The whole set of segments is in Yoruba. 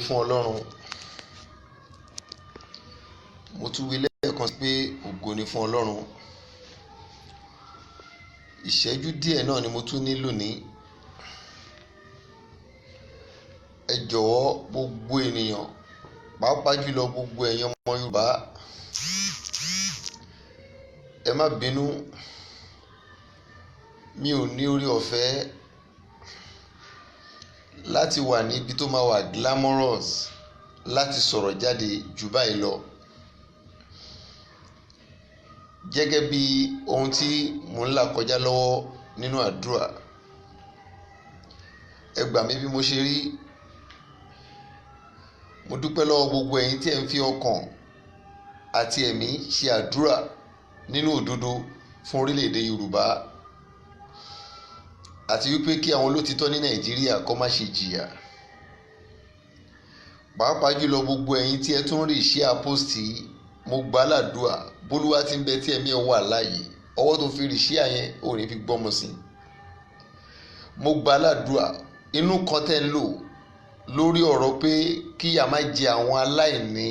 fún Ọlọ́run. Mo tún wí lẹ́ẹ̀kan pé ògo ni fún Ọlọ́run. Ìṣẹ́jú díẹ̀ náà ni mo tún nílò ní. Ẹ jọ̀wọ́ gbogbo ènìyàn, pàápàá jùlọ gbogbo ẹ̀yin ọmọ Yorùbá, ẹ má bínú, mi ò ní orí ọ̀fẹ́ láti wà níbi tó máa wà glamorous láti sọ̀rọ̀ jáde jù báyìí lọ. Gẹ́gẹ́ bí ohun tí mò ń là kọjá lọ́wọ́ nínú àdúrà, ẹ gbà mí bí mo ṣe rí. Mo dúpẹ́ lọ́wọ́ gbogbo ẹ̀yin tí ẹ ń fi ọkàn àti ẹ̀mí ṣe àdúrà nínú òdodo fún orílẹ̀-èdè Yorùbá, àti wípé kí àwọn olótìtọ́ ní Nàìjíríà kó má ṣe jìyà. Pàápàá jùlọ gbogbo ẹ̀yin tí ẹ tún rí iṣẹ́ àpọ́stì, mo gbà ládùúà bólúwa tí ń bẹ tí ẹ̀mí ẹ wà láàyè, ọwọ́ tó fi rí iṣẹ́ àyẹn ò ní fi gbọ́mọ sí. Mo gbà ládùúà inú kan tẹ́ ń lò lórí ọ̀rọ̀ pé kíyà má jẹ àwọn aláìní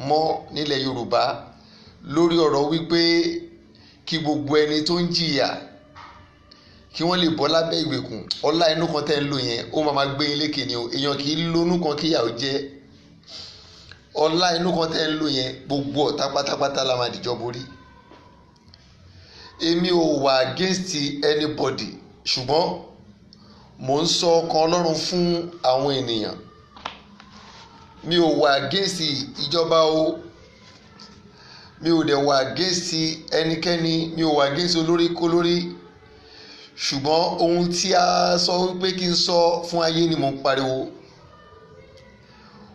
mọ́ nílẹ̀ Yorùbá, lórí ọ̀rọ̀ wípé kí gbogbo ẹni tó ń jìyà kí wọ́n lè bọ́ lábẹ́ ìgbèkùn. Ọlá inú kan tẹ́ ń lò yẹn ó máa gbé yín lékè ni o. Èèyàn kì í lónú kan kíyà ó jẹ́. Ọlá inú kan tẹ́ ń lò yẹn gbogbo ọ̀tá pátápátá la máa dìjọ borí. Èmi ò wà against anybody, ṣùgbọ́n mò ń sọ ọkàn Ọlọ́run fún àwọn ènìyàn. Mi ò wà against ìjọba o, mi ò dẹ̀ wà against ẹnikẹ́ni, mi ò wà against olórí kólórí, ṣùgbọ́n ohun tí a sọ wípé kí n sọ fún ayé ni mò ń pariwo.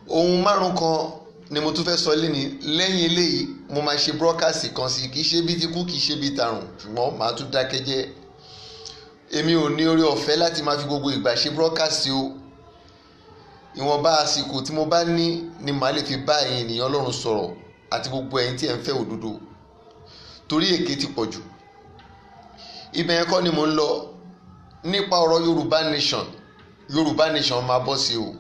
Ohun márùn kan ni mo tún fẹ́ sọ lénìí. Lẹ́yìn eléyìí mo máa ṣe broadcast kan sí, kì í ṣe bí ti kú, kì í ṣe bí tàrùn, ṣùgbọ́n màá tún dákẹ́ jẹ́. Èmi ò ní orí ọ̀fẹ́ láti máa fi gbogbo ìgbà ṣe broadcast o. Ìwọ̀nba àsìkò tí mo bá ní ni màá lè fi bá ẹ̀yin ènìyàn Ọlọ́run sọ̀rọ̀, àti gbogbo ẹ̀yin tí ẹ̀ ń fẹ́ òdodo, torí èké ti pọ̀ jù. Ibẹ̀ yẹn kọ́ ni mò ń lọ. Nípa ọ̀rọ̀ Yorùbá nation, Yorùbá nation máa bọ́ sí o.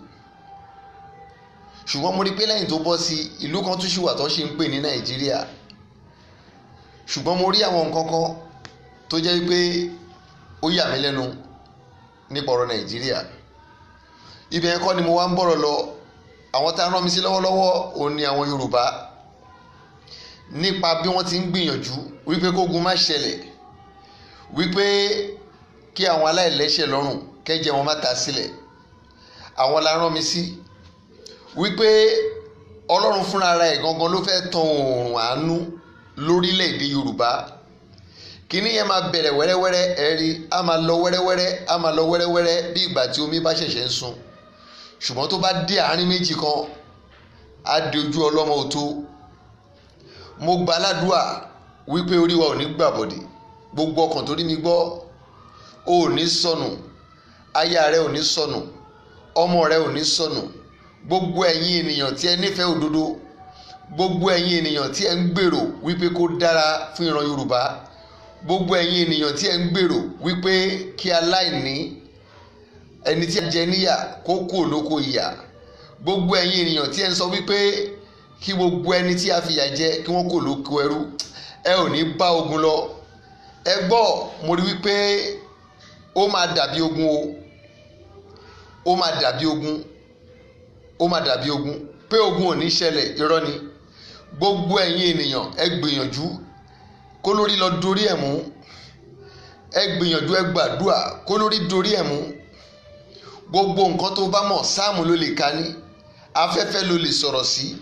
Ṣùgbọ́n mo rí pé lẹ́yìn tó bọ́ sí, ìlú kan tún ṣì wà tó ṣe ń pè ní Nàìjíríà. Ṣùgbọ́n mo rí àwọn nǹkan kan tó jẹ́ pé ó yà mí lẹ́nu nípa ọ̀rọ̀ Nàìjíríà. Ibẹ̀ yẹn kọ́ ni mo wá ń bọ̀rọ̀ lọ. Àwọn tá a rán mi sí lọ́wọ́lọ́wọ́ òun ni àwọn Yorùbá, nípa bí wọ́n ti ń gbìyànjú wípé kógun má ṣẹlẹ̀, wípé kí àwọn aláìlẹ́ṣẹ̀ lọ́rùn kẹ́jẹ́ wọn má ta sílẹ̀. Àwọn la rán mi sí, wípé Ọlọ́run fúnra ara ẹ̀ gangan ló fẹ́ tan oòrùn àánú lórílẹ̀‐èdè Yorùbá. Kíní yẹn máa bẹ̀rẹ̀ wẹ́rẹ́wẹ́rẹ́, ẹ̀rí á máa lọ wẹ́rẹ́wẹ́rẹ́, á máa lọ wẹ́rẹ́wẹ́rẹ́ bí ìgbà tí omi bá ṣẹ̀ṣẹ̀ ń sun. Ṣùgbọ́n tó bá dé àárín méjì kan, á di ojú ọlọ́mọ òtó. Mo gbà ládùúà wípé orí wa ò ní gbàbọ̀dè. Gbogbo ọkàn tó rí mi gbọ́, o ò ní sọnù, aya rẹ ò ní sọnù, ọmọ rẹ ò ní sọnù. Gbogbo ẹ̀yin ènìyàn tí ẹ nífẹ̀ẹ́ òdodo, gbogbo ẹ̀yin ènìyàn tí ẹ ń gbèrò wípé kó dára fún ìran Yorùbá, gbogbo ẹ̀yin ènìyàn tí ẹ ń gbèrò wípé kí aláìní, ẹni tí ẹ jẹ níyà kó kú olóko ìyà, gbogbo ẹ̀yin ènìyàn tí ẹ ń sọ wípé kí gbogbo ẹni tí a fìyà jẹ kí wọ́n kó olóko ẹrú, ẹ ò ní bá ogun lọ. Ẹ gbọ́, mo rí wípé ó máa dàbí ogun o, ó máa dàbí ogun, ó máa dàbí ogun. Pé ogun ò ní ṣẹlẹ̀, irọ́ ni. Gbogbo ẹ̀yin ènìyàn ẹ gbìyànjú kó lórí lọ dorí ẹ̀ mú. Ẹ gbìyànjú, ẹ gbàdúà kó lórí dorí ẹ̀ mú. Gbogbo nǹkan tó bá mọ̀, sáàmù ló lè ka ní, afẹ́fẹ́ ló lè sọ̀rọ̀ sí,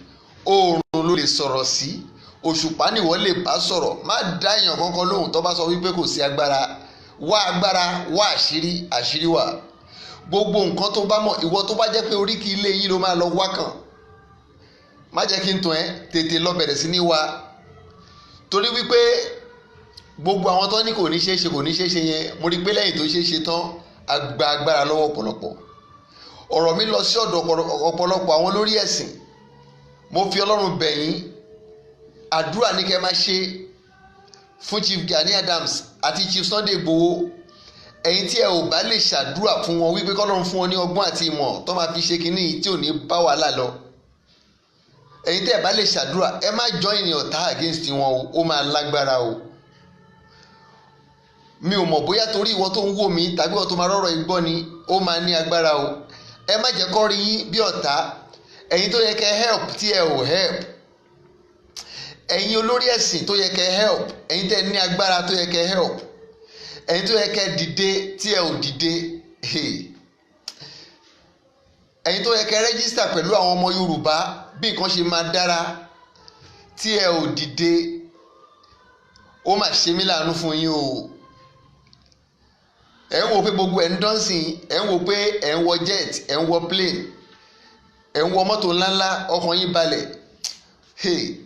oòrùn ló lè sọ̀rọ̀ sí, òṣùpá nìwọ lè bá sọ̀rọ̀. Má dá èèyàn kankan lóhùn tó bá sọ wípé kò sí agbára. Wá agbára, wá àṣírí, àṣírí wà. Gbogbo nǹkan tó bá mọ̀, ìwọ tó bá jẹ́ pé oríkì ilé yín ló máa lọ wá kàn, má jẹ́ kí n tàn ẹ́, tètè lọ bẹ̀rẹ̀ sí ní wá. Torí wípé gbogbo àwọn tó ní kò ní ṣeéṣe kò ní ṣeéṣe yẹn, mo rí pé lẹ́yìn tó ṣeéṣe tán, agba agbára lọ́wọ́ ọ̀pọ̀lọpọ̀. Ọ̀rọ̀ mi lọ sí ọ̀dọ̀ ọ̀pọ̀lọpọ̀ àwọn lórí ẹ̀sìn. Mo fi Ọlọ́run bẹ̀ yín, àdúrà ní kẹ́ máa ṣe fún Chief Gani Adams àti Chief Sunday Igboho. ẹ̀yin tí ẹ ò bá lè ṣàdúrà fún wọn wípé kọ́lọ́run fún wọn ní ọgbọ́n àti ìmọ̀ tó máa fi ṣe kinní tí ò ní bá wàhálà lọ, ẹ̀yin tí ẹ bá lè ṣàdúrà ẹ má join ọ̀tá against wọn ó máa lágbára o. mi ò mọ̀ bóyá torí ìwọ tó ń wò mí tàbí ìwọ tó máa rọ̀rọ̀ igbó ni ó máa ní agbára o. ẹ má jẹ́ kó rí yín bí ọ̀tá. ẹ̀yin tó yẹ kẹ́ help tí ẹ ò help, ẹ̀yin olórí ẹ̀sìn tó yẹ kẹ́ help, ẹ̀yin tẹ́ ní agbára tó yẹ kẹ́ help, ẹ̀yin tó yẹ kẹ́ dìde tí ẹ ò dìde, ẹ̀yin tó yẹ kẹ́ rẹ́gísítà pẹ̀lú àwọn ọmọ Yorùbá bí nǹkan ṣe máa dára tí ẹ ò dìde, ó mà ṣe mí láàánú fún yín o. ẹ̀ ń wo pé gbogbo ẹ̀ ń dọ́nsìn, ẹ̀ ń wo pé ẹ̀ ń wọ jet, ẹ̀ ń wọ plane, ẹ̀ ń wọ mọ́tò ńláńlá, ọkàn yín balẹ̀.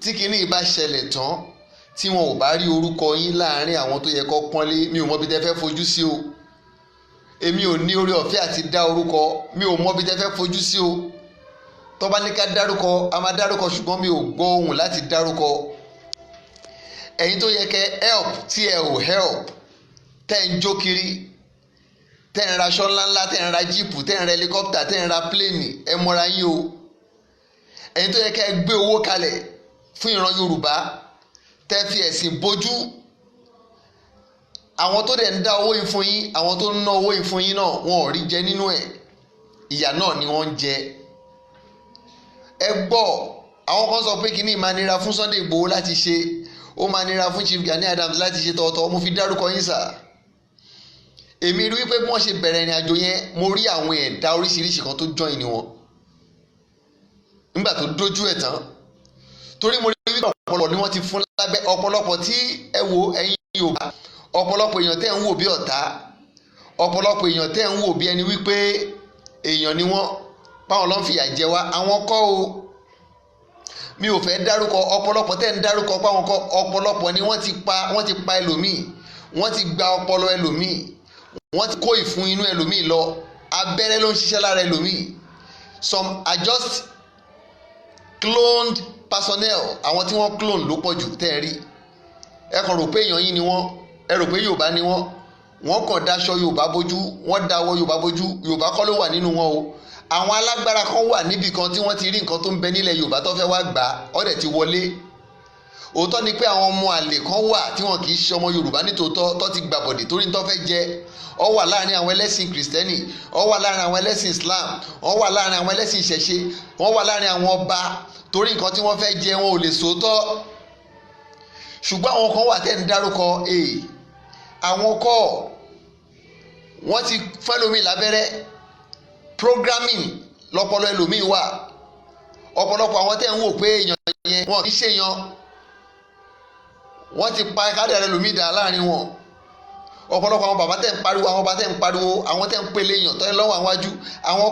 tí kinní yìí bá ṣẹlẹ̀ tán tí wọn ò bá rí orúkọ yín láàárín àwọn tó yẹ kó pọ́nlé, mi ò mọ bí tẹ́ fẹ́ fojú sí o. èmi ò ní oore ọ̀fẹ́ àti dá orúkọ, mi ò mọ bí tẹ́ fẹ́ fojú sí o. tó bá ní ká dárúkọ a máa dárúkọ, ṣùgbọ́n mi ò gbọ́ ohùn láti dárúkọ. ẹ̀yin tó yẹ kẹ́ help tí ẹ ò help, tẹ́ ń jó kiri, tẹ́ ń ra aṣọ ńláńlá, tẹ́ ń ra jíìpù, tẹ́ ń ra helicopter, tẹ́ ń ra pléènì, ẹ mọ́ra yín o. ẹ̀yin tó yẹ kẹ́ gbé owó kalẹ̀ fún ìran Yorùbá, tẹ́ fi ẹ̀sìn bójú, àwọn tó dẹ̀ ń dá owó yìí fún yín, àwọn tó ń ná owó yìí fún yín náà wọn ò rí jẹ nínú ẹ̀, ìyà náà ni wọ́n ń jẹ. ẹ gbọ́, àwọn kan sọ pé kíní máa nira fún Sunday Igboho láti ṣe, ó máa nira fún Chief Gani Adams láti ṣe tọ̀ọ̀tọ̀. mo fi dárúkọ yín sà. èmi rí wípé bí wọ́n ṣe bẹ̀rẹ̀ ìrìn àjò yẹn, mo rí àwọn ẹ̀dá oríṣiríṣi kan tó join ni wọn nígbà tó dójú ẹ̀ tán, torí mo rí wípé ọ̀pọ̀lọpọ̀ ni wọ́n ti fún lábẹ́. ọ̀pọ̀lọpọ̀ tí ẹ wo ẹ̀yin Yorùbá, ọ̀pọ̀lọpọ̀ èèyàn tẹ́ ń wò bí ọ̀tá, ọ̀pọ̀lọpọ̀ èèyàn tẹ́ ń wò bí ẹni wípé èèyàn ni wọ́n, báwọn ló ń fìyà jẹ wá, àwọn kọ́ o. mi ò fẹ́ dárúkọ ọ̀pọ̀lọpọ̀ tẹ́ ń dárúkọ páwọn kọ́, ọ̀pọ̀lọpọ̀ ni wọ́n ti pa ẹlòmíì, wọ́n ti gba ọpọlọ ẹlòmíì, wọ́n ti kó ìfun inú ẹlòmíì lọ, abẹ́rẹ́ ló ń ṣiṣẹ́ lára ẹlòmíì. some are just cloned personnel, àwọn tí wọ́n clone ló pọ̀ jù tẹ́ ẹ rí. ẹ kàn rò pé èèyàn yín ni wọ́n, ẹ rò pé Yorùbá ni wọ́n kàn daṣọ Yorùbá bójú, wọ́n dáwọ́ Yorùbá bójú. Yorùbá kọ́ ló wà nínú wọn o. àwọn alágbára kan wà níbì kan tí wọ́n ti rí nǹkan tó ń bẹ nílẹ̀ Yorùbá tó fẹ́ wá gbà ọ́ dẹ̀ ti wọlé. òótọ́ ni pé àwọn ọmọ àlè kan wà tí wọn kì í ṣe ọmọ Yorùbá nítòótọ́, tó ti gbàbọ̀dè torí tó fẹ́ jẹ. ó wà láàrin àwọn ẹlẹ́sìn Kìrìsìtẹ́nì, ó wà láàrin àwọn ẹlẹ́sìn Islam, ó wà láàrin àwọn ẹlẹ́sìn ìṣẹ̀ṣe, wọ́n wà láàrin àwọn ọba torí nǹkan tí wọ́n fẹ́ jẹ wọn ò lè sòótọ́. ṣùgbọ́n àwọn kan wà tẹ́ ń dárúkọ, àwọn kọ́ wọ́n ti fẹ́lómi lábẹ́rẹ́, programming lọ́pọlọ ẹlòmíì wà. ọ̀pọ̀lọpọ̀ àwọn tẹ́ ń wò pé èèyàn yẹn wọn kì í ṣèyàn, wọ́n ti pa kádàrá ẹlòmíì dà láàrin wọn. ọ̀pọ̀lọpọ̀ àwọn bàbá tẹ́ ń pariwo, àwọn bàbá tẹ́ ń pariwo, àwọn tẹ́ ń pèlè èèyàn tẹ́ ń lọ́wọ́ àwọn wájú, àwọn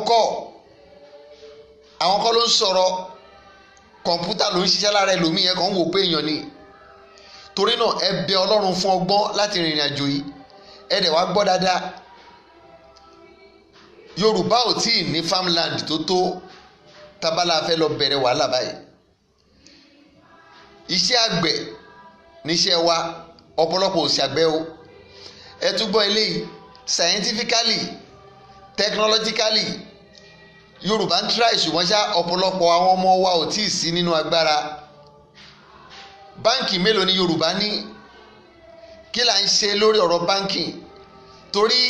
kọ́ ló ń sọ̀rọ̀, kọ̀ǹpútà ló ń ṣiṣẹ́ lára ẹlòmíì yẹn kàn ń wò pé èèyàn ni. torí náà ẹ bẹ Ọlọ́run fún ọgbọ́n láti rìnrìn àjò yìí. ẹ dẹ̀ wá gbọ́ dáadáa, Yorùbá ò tí ì ní farmland tó tábàlà fẹ́ lọ bẹ̀rẹ̀ wàhálà báyìí. iṣẹ́ àgbẹ̀ níṣẹ́ wa, ọ̀pọ̀lọpọ̀ ò sí àgbẹ̀ o. ẹ tún gbọ́ eléyìí, scientifically, technologically, Yorùbá ń try, ṣùgbọ́n ṣá ọ̀pọ̀lọpọ̀ àwọn ọmọ wa ò tí ì sí nínú agbára. báǹkì mélòó ni Yorùbá ní? kí là ń ṣe lórí ọ̀rọ̀ báǹkì? torí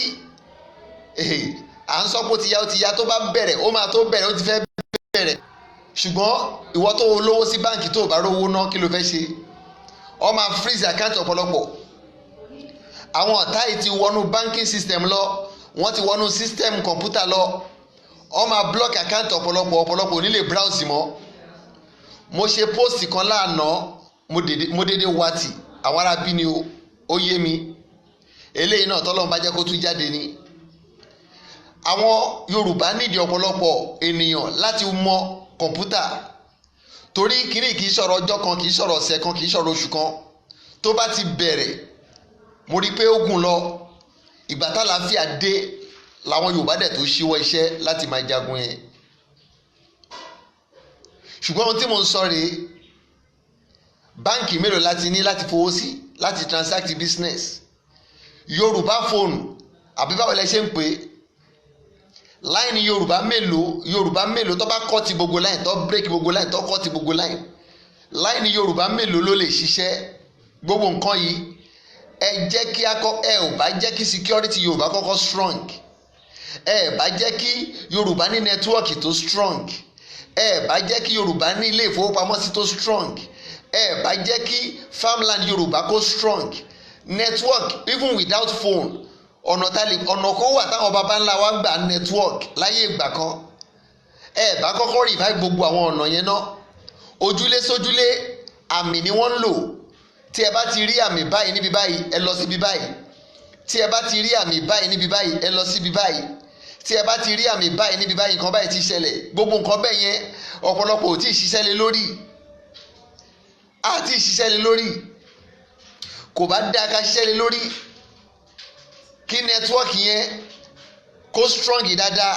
à ń sọ pé ó ti ya tó bá bẹ̀rẹ̀, ó máa tó bẹ̀rẹ̀, ó ti fẹ́ bẹ̀rẹ̀. ṣùgbọ́n ìwọ tó lówó sí báǹkì tó bá rówó ná, kí ló fẹ́ ṣe? ó máa freeze account ọ̀pọ̀lọpọ̀. àwọn ọ̀tá yìí ti wọnú banking system lọ, wọ́n ti wọnú system kọ̀ǹpútà lọ, ó máa block account ọ̀pọ̀lọpọ̀ ò ní lè browse mọ́. mo ṣe post kan lánàá, mo dédé wati àwọn arábí ni ó yé mi. eléyìí náà tọ́lọ́run bá jẹ́ kó tún jáde ni. àwọn Yorùbá nídìí ọ̀pọ̀lọpọ̀ ènìyàn láti mọ kọ̀ǹpútà, torí kìíní kì í sọ̀rọ̀ ọjọ́ kan, kì í sọ̀rọ̀ ọ̀sẹ̀ kan, kì í sọ̀rọ̀ oṣù kan. tó bá ti bẹ̀rẹ̀, mo rí i pé ó gùn lọ. ìgbà tálàáfíà dé làwọn Yorùbá dẹ̀ tó ṣíwọ́ iṣẹ́ láti máa jagun yẹn. ṣùgbọ́n ohun tí mo ń sọ rèé, báǹkì mélòó láti ní láti fowó sí láti transact business? Yorùbá phone àbí báwo lẹ ṣe ń pè é láìní Yorùbá mélòó tó bá kọ́ ti gbogbo láìn tó break gbogbo láìn tó kọ́ ti gbogbo láìn láìní Yorùbá mélòó ló lè ṣiṣẹ́ gbogbo nǹkan yìí ẹ jẹ́ kí ẹ ò bá jẹ́ kí security Yorùbá kọ́kọ́ strong ẹ bá jẹ́ kí Yorùbá ní nẹ́tíwọ́ọ̀kì tó strong ẹ bá jẹ́ kí Yorùbá ní ilé ìfowópamọ́sí tó strong ẹ bá jẹ́ kí farmland Yorùbá kó strong network even without phone ọ̀nà kan wà táwọn baba ńlá wa gbà network láyé ìgbà kan ẹ bá kọ́kọ́ revive gbogbo àwọn ọ̀nà yẹn náà ojúlé sójúlé àmì ni wọ́n ń lò tí ẹ bá ti rí àmì báyìí níbi báyìí ẹ lọ síbi báyìí tí ẹ bá ti rí àmì báyìí níbi báyìí ẹ lọ síbi báyìí tí ẹ bá ti rí àmì báyìí níbi báyìí nǹkan báyìí ti ṣẹlẹ̀ gbogbo nǹkan bẹ́ẹ̀ yẹn ọ̀pọ̀lọpọ̀ ò tí ì ṣiṣẹ́ lé lórí àti ìṣiṣẹ́ lé lórí kò bá dáa ká ṣiṣẹ́ lé lórí kí nẹ́tíwọ́ọ̀kì yẹn kó strong dáadáa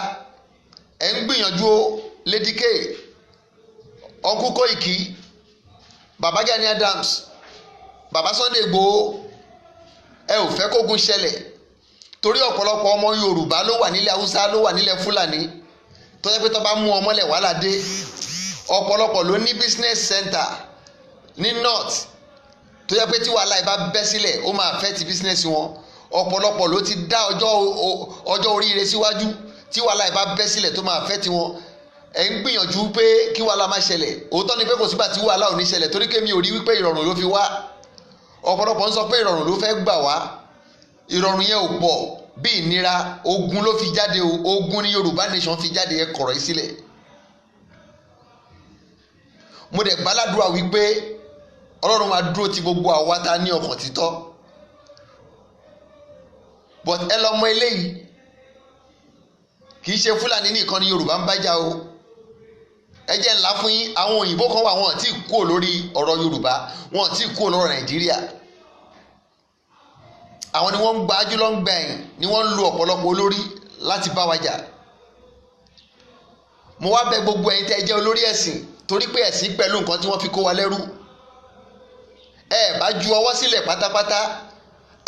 ẹ̀ ń gbìyànjú o Lady K Uncle Koiki Baba Gani Adams Baba Sunday Igboho ẹ ò fẹ́ kógun ṣẹlẹ̀ torí ọ̀pọ̀lọpọ̀ ọmọ Yorùbá ló wà nílẹ̀ Haúsá ló wà nílẹ̀ Fúlàní tó yẹ pé tó bá mú ọmọ lẹ̀ wàhálà dé ọ̀pọ̀lọpọ̀ ló ní business center ní north tó yẹ pé tí wàhálà ìbá bẹ́ sílẹ̀ ó máa affect business wọn ọ̀pọ̀lọpọ̀ ló ti dá ọjọ́ oríire síwájú tí wàhálà ìbá bẹ́ sílẹ̀ tó máa affect wọn ẹ̀ ń gbìyànjú pé kí wàhálà má ṣẹlẹ̀ òótọ́ ni pé kò sígbà tí wàhálà ò ní ṣẹlẹ̀ torí kémi ò rí wípé ìrọ̀rùn ló fi wá ọ̀pọ̀lọpọ̀ ń sọ pé ìrọ̀rùn ló fẹ́ gbà wá ìrọ̀rùn yẹn ò pọ̀ bí ìnira ogun ló fi jáde ogun ní Yorùbá nation fi jáde ẹ kọ̀rọ̀ yìí sílẹ̀ mo dẹ̀ gbàládùra wípé Ọlọ́run máa dúró ti gbogbo àwa tá ní ọkàn títọ́ but ẹ lọ mọ eléyìí kì í ṣe Fúlàní nìkan ni Yorùbá ń bájà o ẹ jẹ́ ńlá fún yín àwọn òyìnbó kan wà wọn tí kúrò lórí ọ̀rọ̀ Yorùbá wọn tí kúrò lọ́rọ̀ Nàìjíríà àwọn ni wọ́n ń gbájú ló ń gbẹ̀yìn ni wọ́n ń lo ọ̀pọ̀lọpọ̀ olórí láti bá wa jà mo wá bẹ̀ gbogbo ẹ̀yin tẹ́ jẹ́ olórí ẹ̀sìn torí pé ẹ̀sìn pẹ̀lú nǹkan tí wọ́n fi kó wa lẹ́rú ẹ bá ju ọwọ́ sílẹ̀ pátápátá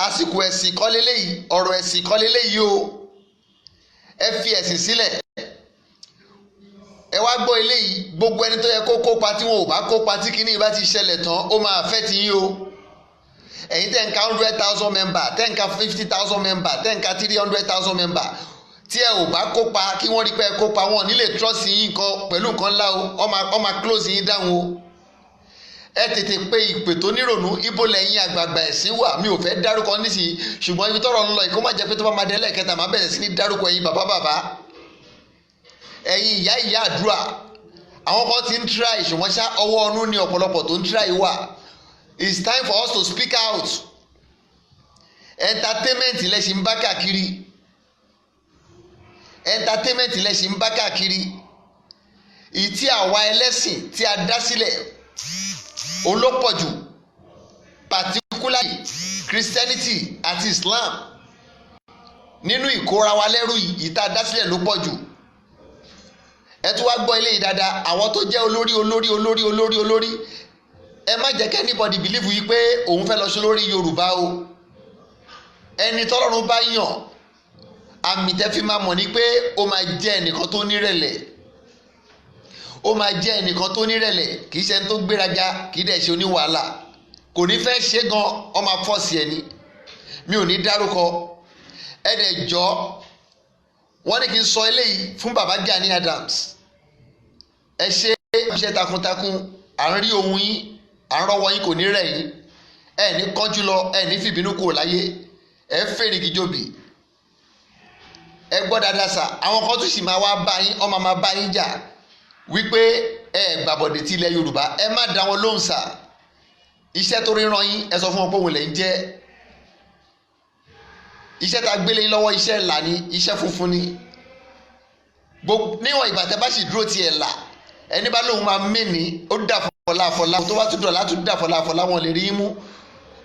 àsìkò ẹ̀sìn kọ́ leléyìí ọ̀rọ̀ ẹ̀sìn kọ́ leléyìí o ẹ fi ẹ̀sìn sílẹ̀ ẹ wá gbọ́ eléyìí gbogbo ẹni tó yẹ kó kópa tí wọn ò bá kópa tí kinní bá ti ṣẹlẹ̀ tán ó máa affect yín o ẹ̀yin tẹ́ ń ka 100,000 member tẹ́ ń ka 50,000 member tẹ́ ń ka 300,000 member tí ẹ ò bá kópa kí wọ́n rí pé ẹ kópa wọn nílé trust yín kan pẹ̀lú nǹkan ńlá o ọ máa close yín dáhùn o ẹ tètè pé ìpè tó nírònú ibo lẹ́yìn àgbààgbà ẹ̀sìn wà mi ò fẹ́ dárúkọ nísìnyí ṣùgbọ́n ibi tọ́rọ̀ ń lọ ìkó má jẹ́ pé tó bá máa dé lẹ́ẹ̀kẹta máa bẹ̀rẹ̀ sí ní dárúkọ ẹ̀yin bàbá ẹ̀yin ìyá àdúrà àwọn kan ti ń try ṣùgbọ́n ṣá ọwọ́ ọ̀nù ni ọ̀pọ̀lọpọ̀ tó ń try wà it's time for us to speak out entertainment lẹ́sìn ń bá káàkiri entertainment lẹ́sìn ń bá káàkiri ìtí àwa ẹlẹ́sìn tí a dá sílẹ̀ òun ló pọ̀ jù particularly Christianity àti Islam nínú ìkóra wa lẹ́rú ìta dá sílẹ̀ ló pọ̀ jù ẹ tún wá gbọ́ eléyìí dáadáa àwọn tó jẹ́ olórí ẹ má jẹ́ kí anybody believe yìí pé òun fẹ́ lọ sí lórí Yorùbá o ẹni tọ́lọ́run bá yàn àmì tẹ́ fi máa mọ̀ ní pé ó máa jẹ́ ẹnìkan tó nírẹ̀lẹ̀ ó máa jẹ́ ẹnìkan tó nírẹ̀lẹ̀ kì í ṣe ẹni tó gbéraga kì í dẹ̀ ṣe oníwàhálà kò ní fẹ́ ṣe gan ọ máa fọ́ọ̀sì ẹni mi ò ní dárúkọ ẹ dẹ̀ jọ wọ́n ní kí n sọ eléyìí fún Baba Gani Adams ẹ ṣe iṣẹ́ takuntakun à ń rí ohun yín à ń rọ́wọ́ yín kò ní rẹ̀ yín ẹ ní kánjú lọ ẹ ní fìbínú kò láyé ẹ fèrè kìjọbì ẹ gbọ́ dáadáa sà àwọn kan tún sì máa wá bá yín ọmọ máa bá yín jà wípé ẹ gbàbọ̀dé tí ilẹ̀ Yorùbá ẹ má dá wọn lóhùn sà iṣẹ́ tó ríran yín ẹ sọ fún wọn pé òun lè ń jẹ́ iṣẹ́ tá a gbélé yín lọ́wọ́ iṣẹ́ ńlá ni iṣẹ́ funfun ni níwọ̀n ìgbà tẹ́ bá sì dúró tiẹ̀ là ẹni bá lóun máa mẹ́ni ó dà fọláfọlá tó bá tún dọ̀ látún dà fọláfọlá wọn lè rí yín mú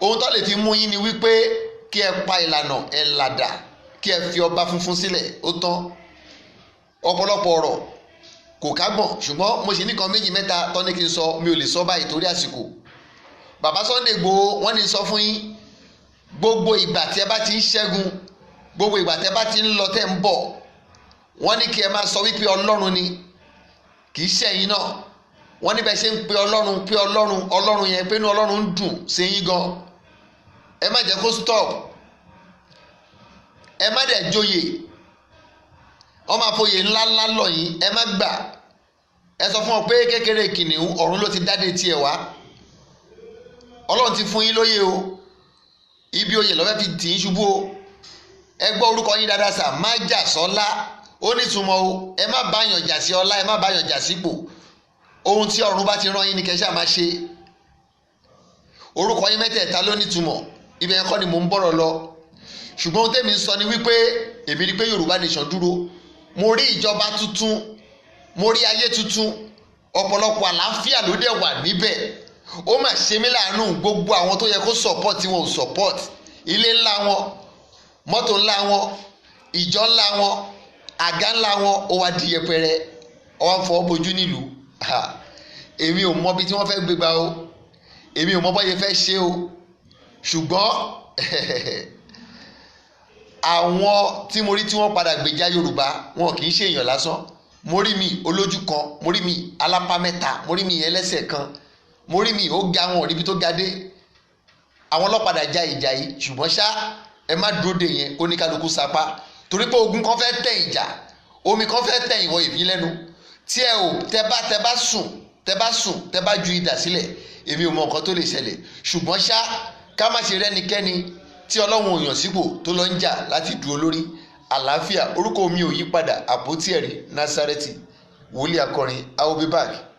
ohun tó lè fi mú yín ni wípé kí ẹ pa ìlànà ẹ làdà kí ẹ fi ọba funfun sílẹ̀ ó tán ọ̀pọ̀lọpọ̀ ọ̀rọ̀ kò kágbọ̀n ṣùgbọ́n mo sì nìkan méjì mẹ́ta tọ́ ní kí n sọ mi ò lè sọ báyìí torí àsìkò Baba Sunday Igboho wọ́n ní sọ fún yín gbogbo ìgbà tí ẹ bá ti ń ṣẹ́gun gbogbo ìgbà tẹ́ bá ti ń lọ tẹ́ ń bọ̀ wọ́n ní kí ẹ máa sọ wípé ọlọ́run ni kì í ṣẹ̀yìn náà wọ́n ní bẹ́ẹ̀ ṣe ń pe ọlọ́run yẹn pé inú ọlọ́run ń dùn sí yín gan ẹ má jẹ́ kó stop ẹ má dẹ̀ joyè wọ́n máa foyè ńláńlá lọ yín ẹ má gbà ẹ sọ fún ọ pé kékeré kìnìún ọ̀run ló ti dáde tiẹ̀ wá ọlọ́run ti fún yín lóyè o ibi oyè lọ́fẹ́ fi tì í ṣubú o ẹ gbọ́ orúkọ yín dáadáa sà má jà sọ́lá ó nítumọ̀ o ẹ má báyàn jà sí ọlá ẹ má báyàn jà sípò ohun tí ọ̀run bá ti rán yín ni kẹ́ ṣáà máa ṣe orúkọ yín mẹ́tẹ̀ẹ̀ta ló nítumọ̀ ibẹ̀ yẹn kọ́ ni mò ń bọ̀rọ̀ lọ ṣùgbọ́n ohun tẹ́mi ń sọ ni wípé èmi rí pé Yorùbá nation dúró mo rí ìjọba tuntun mo rí ayé tuntun ọ̀pọ̀lọpọ̀ àlàáfíà ló dẹ̀ wà níbẹ̀ ó mà ṣe mí láàánú gbogbo àwọn tó yẹ kó support tí wọn ò support ilé ńlá wọn mọ́tò ńlá wọn ìjọ ńlá wọn àga ńlá wọn ó wá di yẹpẹrẹ ó wá ń fọwọ́ bojú nílùú èmi ò mọ bí tí wọ́n fẹ́ gbégbá o èmi ò mọ bọ́yẹ fẹ́ ṣe o ṣùgbọ́n àwọn tí mo rí tí wọ́n padà gbèjà Yorùbá wọn kì í ṣe èèyàn lásán mo rí mi olójú kan mo rí mi alápá mẹ́ta mo rí mi ẹlẹ́sẹ̀ kan mo rí mi ó ga wọn níbi tó ga dé àwọn ọlọ́padà já ìjà yìí ṣùgbọ́n ṣá ẹ má dúró dè yẹn oníkálukú sapá torí pé ogun kan fẹ́ tẹ̀ ìjà omi kan fẹ́ tẹ̀ ìwọ ìbí lẹ́nu tí ẹ ò tẹ bá ju idà sílẹ̀ èmi ò mọ nǹkan tó lè ṣẹlẹ̀ ṣùgbọ́n ṣá ká má ṣe rẹ́nikẹ́ni tí Ọlọ́run ò yàn sípò tó lọ ń jà láti dúró lórí àlàáfíà orúkọ mi ò yí padà àpótí ẹ̀rí Násárẹ́tì wòlíì akọrin I will be back.